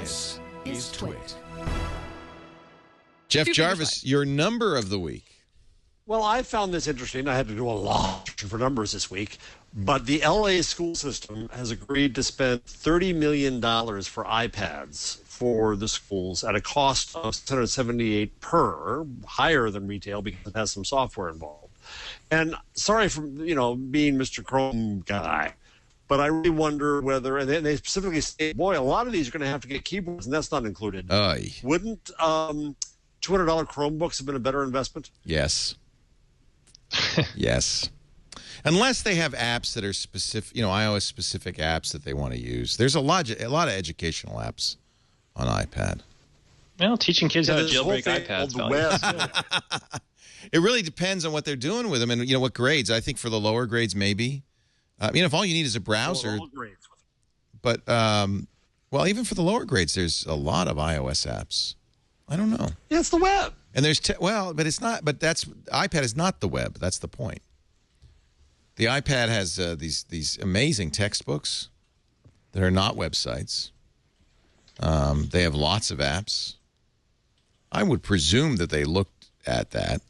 This is Twit. Jeff Jarvis, your number of the week. Well, I found this interesting. I had to do a lot for numbers this week. But the LA school system has agreed to spend $30 million for iPads for the schools at a cost of $678 per, higher than retail because it has some software involved. And sorry for, being Mr. Chrome guy, but I really wonder whether, and they specifically say, boy, a lot of these are going to have to get keyboards, and that's not included. Wouldn't $200 Chromebooks have been a better investment? Yes. Yes. Unless they have apps that are specific, iOS-specific apps that they want to use. There's a lot of educational apps on iPad. Well, teaching kids how to jailbreak iPads. It really depends on what they're doing with them and, what grades. I think for the lower grades, maybe. If all you need is a browser. But, well, even for the lower grades, there's a lot of iOS apps. I don't know. Yeah, it's the web. And there's, but it's not, but iPad is not the web. That's the point. The iPad has these amazing textbooks that are not websites. They have lots of apps. I would presume that they looked at that.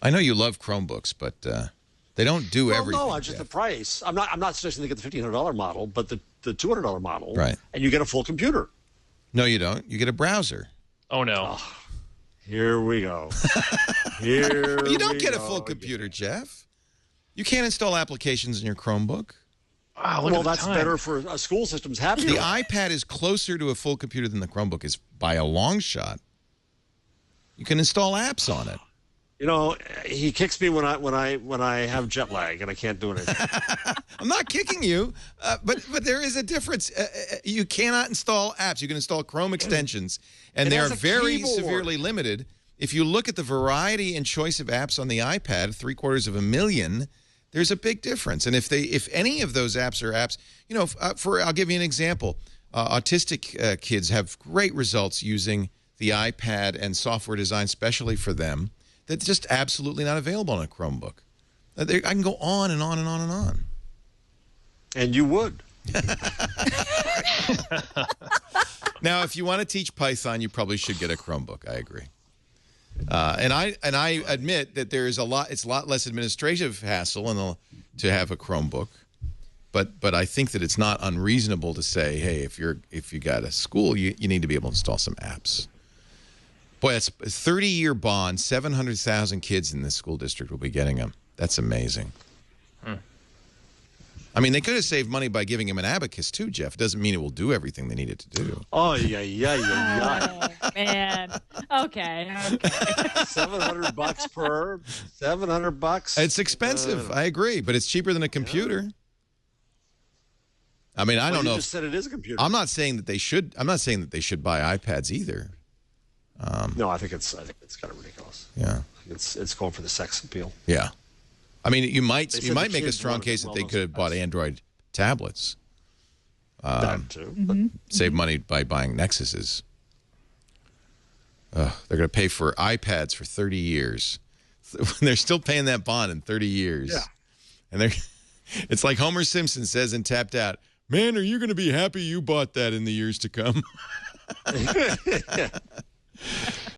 I know you love Chromebooks, but they don't do everything. No, just the price. I'm not suggesting they get the $1,500 model, but the $200 model. Right. And you get a full computer. No, you don't. You get a browser. Oh, no. Oh, here we go. You don't get a full computer, Jeff. You can't install applications in your Chromebook. Wow, well, that's better for a school system's happy. The iPad is closer to a full computer than the Chromebook is by a long shot. You can install apps on it. He kicks me when I have jet lag and I can't do anything. I'm not kicking you, but there is a difference. You cannot install apps. You can install Chrome extensions, and they are very severely limited. If you look at the variety and choice of apps on the iPad, 750,000, there's a big difference. And if any of those apps are apps, I'll give you an example. Autistic kids have great results using the iPad and software designed specially for them. That's just absolutely not available on a Chromebook. I can go on and on and on and on. And you would. Now, if you want to teach Python, you probably should get a Chromebook. I agree. And I admit that there is it's a lot less administrative hassle to have a Chromebook. But I think that it's not unreasonable to say, hey, if you got a school, you need to be able to install some apps. Boy, that's a 30-year bond. 700,000 kids in this school district will be getting them. That's amazing. I mean, they could have saved money by giving him an abacus, too, Jeff. It doesn't mean it will do everything they need it to do. Oh, yeah. Oh, man. Okay. $700 per. $700. It's expensive. I agree, but it's cheaper than a computer. Yeah. I mean, I don't know. You just said it is a computer. I'm not saying that they should. I'm not saying that they should buy iPads either. No, I think it's kind of ridiculous. Yeah, it's going for the sex appeal. Yeah, I mean, you might make a strong case that they could have bought Android tablets. That too. Save money by buying Nexuses. They're going to pay for iPads for 30 years. They're still paying that bond in 30 years. Yeah, and it's like Homer Simpson says in Tapped Out, "Man, are you going to be happy you bought that in the years to come?"